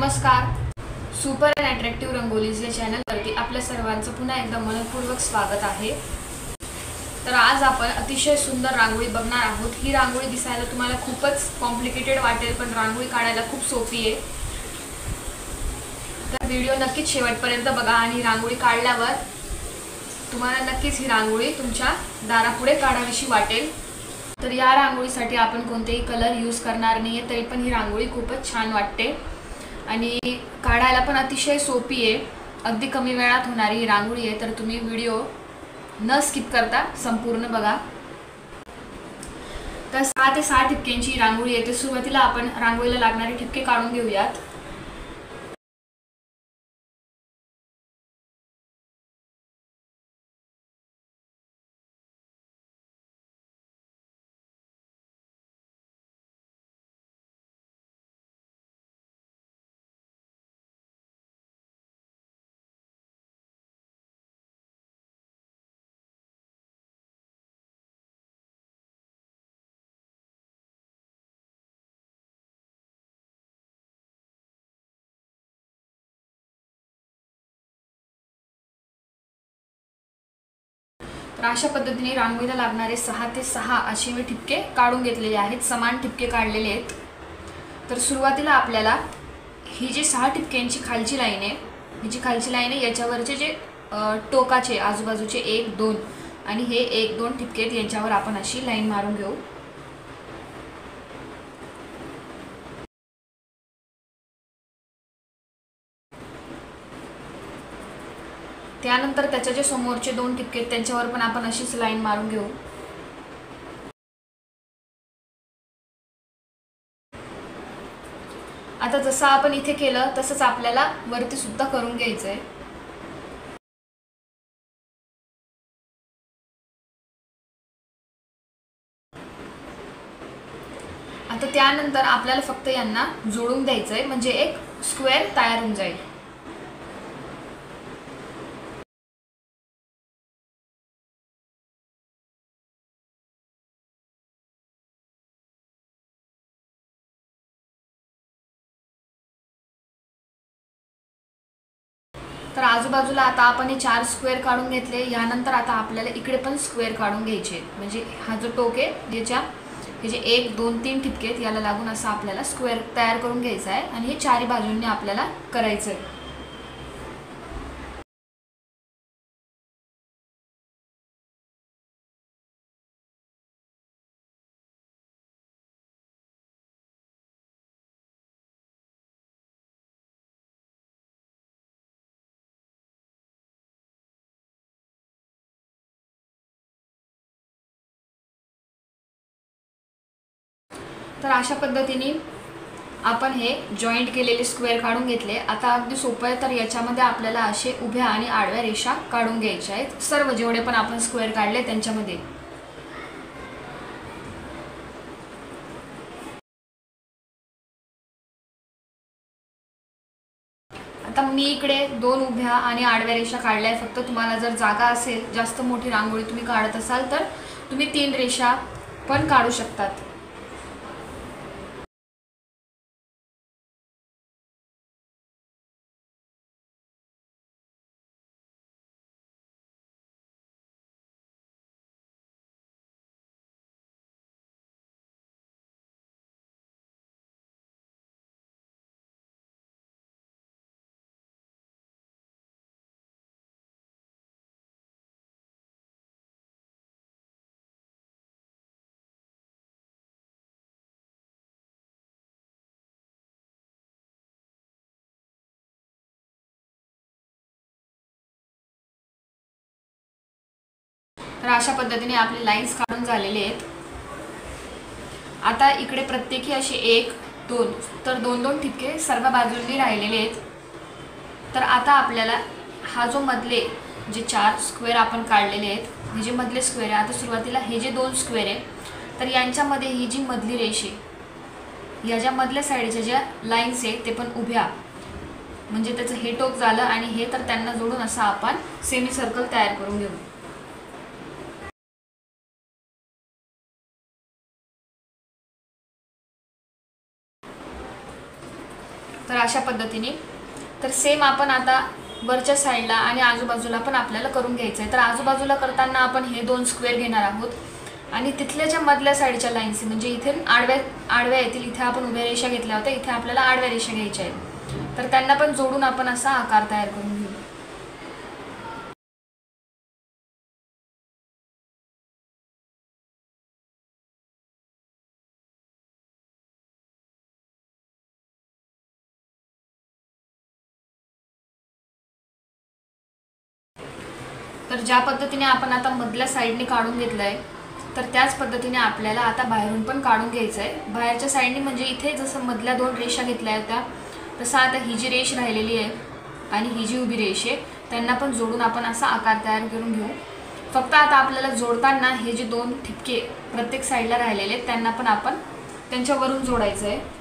नमस्कार. Super and attractive rangolis या चॅनलवरती आपल्या सर्वांचं पुन्हा एकदा मनपूर्वक स्वागत आहे. तर आज आपण अतिशय सुंदर रांगोळी बघणार आहोत. ही रांगोळी दिसायला तुम्हाला खूपच कॉम्प्लिकेटेड वाटेल, पण रांगोळी काढायला खूप सोपी आहे. तर व्हिडिओ नक्कीच शेवटपर्यंत बघा आणि रांगोळी काढल्यावर तुम्हाला नक्कीच ही रांगोळी तुमच्या दारापुढे काढावीशी वाटेल. तर या रांगोळीसाठी आपण कोणतेही कलर यूज करणार नाहीये, तरी पण ही रांगोळी खूपच छान वाटते आणि काढायला पण अतिशय सोपी आहे. अगदी कमी वेळात होणारी ही रांगोळी आहे. तर तुम्ही व्हिडिओ न स्किप करता संपूर्ण बघा. तर 6 ते 6 ठिपक्यांची रांगोळी आहे. तर सुरुवातीला आपण रांगोळीला लागणारे ठिपके काढून घेऊयात. तर अशा पद्धतीने रांगोळीला लागणारे 6 ते 6 असे मी ठिपके काढून घेतलेले आहेत. समान ठिपके काढलेले आहेत. तर सुरुवातीला आपल्याला ही जी 6 ठिपक्यांची खालची लाईन आहे, ही जी खालची लाईन आहे याच्यावरचे जे टोकाचे आजूबाजूचे 1 2 आणि हे 1 2 ठिपके आहेत, यांच्यावर आपण अशी लाईन मारून घेऊ. त्यानंतर त्याच्या जे समोरचे 2 ठिपके आहेत त्यांच्यावर पण आपण अशीच लाईन मारून घेऊ. आता जसं आपण इथे केलं तसंच आपल्याला वरती सुद्धा करून घ्यायचंय. आता त्यानंतर आपल्याला फक्त यांना जोडून द्यायचंय, म्हणजे एक स्क्वेअर तयार होऊन जाईल. तर आजूबाजूला आता आपण हे 4 स्क्वेअर काढून घेतले. यानंतर आता आपल्याला इकडे पण स्क्वेअर काढून घ्यायचे, म्हणजे हा जो टोक आहे याच्या हे जे 1 2 3 ठिपके आहेत याला लागून असं आपल्याला स्क्वेअर तयार करून घ्यायचा आहे आणि हे चारही बाजूंनी आपल्याला करायचं आहे. तर अशा पद्धतीने आपण हे जॉईंट केलेले स्क्वेअर काढून घेतले. आता अगदी सोपं आहे. तर याच्यामध्ये आपल्याला असे उभ्या आणि आडव्या रेषा काढून घ्यायच्या आहेत, सर्व जेवढे पण आपण स्क्वेअर काढले त्यांच्यामध्ये. आता मी इकडे 2 उभ्या आणि आडव्या रेषा काढल्या आहेत. फक्त तुम्हाला जर जागा असेल, जास्त मोठी रांगोळी तुम्ही काढत असाल तर तुम्ही 3 रेषा पण काढू शकतात. तर अशा पद्धतीने आपले लाईन्स काढून झालेले आहेत. आता इकडे प्रत्येकी असे 1 2 तर 2 2 ठिपके सर्व बाजूंनी राहिलेले आहेत. तर आता आपल्याला हा जो मधले जे 4 स्क्वेअर आपण काढलेले आहेत, हे जे मधले स्क्वेअर आहे, आता सुरुवातीला हे जे 2 स्क्वेअर आहे तर यांच्यामध्ये ही जी मधली रेष आहे, या ज्या मधल्या साईडच्या ज्या लाईन्स आहे ते पण उभ्या, म्हणजे त्याचं हे टोक झालं आणि हे, तर त्यांना जोडून असं आपण सेमी सर्कल तयार करून घेऊ. तर अशा पद्धतीने तर सेम आपण आता वरच्या साईडला आणि आजूबाजूला पण आपल्याला करून घ्यायचं आहे। तर आजूबाजूला करताना आपण हे 2 स्क्वेअर घेणार आहोत आणि तिथल्या ज्या मधल्या साईडच्या लाईन्स म्हणजे इथे आडव्या येतील, इथे आपण उभ्या रेषा घेतल्या होत्या, इथे आपल्याला आडव्या रेषा घ्यायच्या आहेत। तर त्यांना पण जोडून आपण असा आकार तयार करून घेऊ। तर ज्या पद्धतीने आपण आता मधल्या साईडने काढून घेतलं आहे तर त्याच पद्धतीने आपल्याला आता बाहेरून पण काढून घ्यायचं आहे। बाहेरच्या साईडने म्हणजे इथे जसं मधल्या 2 रेषा घेतल्या होत्या तसं आता ही जी रेष राहिलेली आहे आणि ही जी उभी रेष आहे त्यांना पण जोडून आपण असा आकार तयार करून घेऊ। फक्त आता आपल्याला जोडताना हे जे 2 ठिपके प्रत्येक साईडला राहिलेले आहेत त्यांना पण आपण त्यांच्यावरून जोडायचं आहे।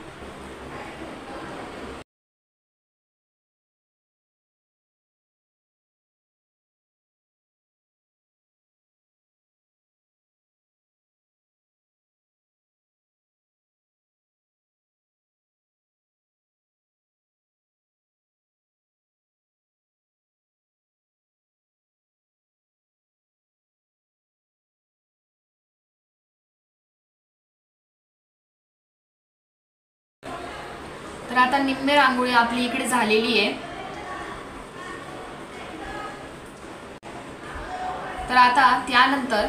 तर आता निम्मे रांगोळी आपली इकडे झालेली आहे। तर आता त्यानंतर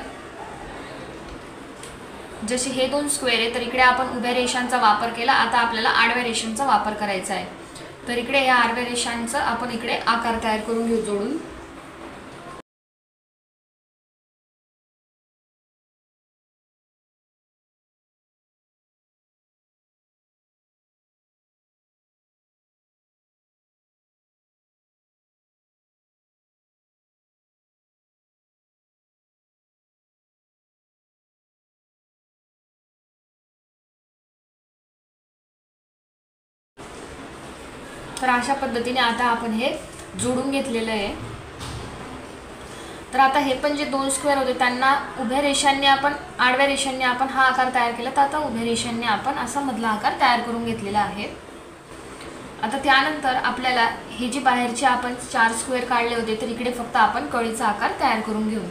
जसे हे 2 स्क्वेअर आहे तर इकडे आपण उभ्या रेषांचा वापर केला, आता आपल्याला आडव्या रेषांचा वापर करायचा आहे। तर इकडे या आडव्या रेषांचा आपण इकडे आकार तयार करून घेऊ जोडून। तर अशा पद्धतीने आता आपण हे जोडून घेतलेलं आहे। तर आता हे पण जे 2 स्क्वेअर होते त्यांना उभ्या रेषांनी आपण आडव्या रेषांनी आपण हा आकार तयार केला, तर आता उभ्या रेषांनी आपण असा मधला आकार तयार करून घेतलेला आहे। आता त्यानंतर आपल्याला हे जे बाहेरचे आपण 4 स्क्वेअर काढले होते तर इकडे फक्त आपण कळीचा आकार तयार करून घेऊ।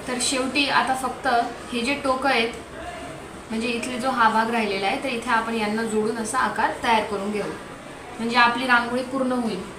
तर शेवटी आता फक्त हे जे टोक आहेत म्हणजे इथले जो हा भाग राहिलेला आहे तर इथे आपण यांना जोडून असा आकार तयार करून घेऊ, म्हणजे आपली रांगोळी पूर्ण होईल।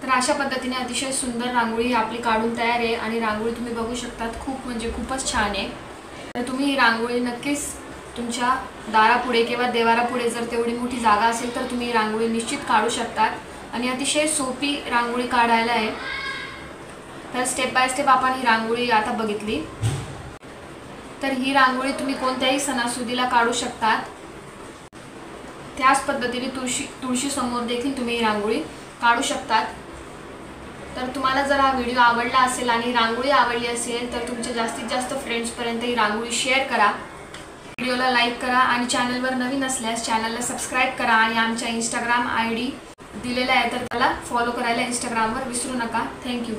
तर अशा पद्धतीने अतिशय सुंदर रांगोळी आपली काढून तयार आहे आणि रांगोळी तुम्ही बघू शकतात खूप म्हणजे खूपच छान आहे। तर तुम्ही ही रांगोळी नक्कीच तुमच्या दारापुढे किंवा देवारापुढे जर तेवढी मोठी जागा असेल तर तुम्ही रांगोळी निश्चित काढू शकतात आणि अतिशय सोपी रांगोळी काढायला आहे। तर स्टेप बाय स्टेप आपण ही रांगोळी आता बघितली। तर ही रांगोळी तुम्ही कोणत्याही सणासुदीला काढू शकतात, त्याच पद्धतीने तुळशी समोर देखील तुम्ही ही रांगोळी काढू शकतात। तर तुम्हाला जर हा व्हिडिओ आवडला असेल आणि रांगोळी आवडली असेल तर तुमच्या जास्तीत जास्त फ्रेंड्सपर्यंत ही रांगोळी शेअर करा। व्हिडिओला लाईक करा आणि चॅनलवर नवीन असल्यास चॅनलला सबस्क्राईब करा आणि आमच्या इंस्टाग्राम ID दिलेला आहे तर त्याला फॉलो करायला इंस्टाग्रामवर विसरू नका. थँक्यू.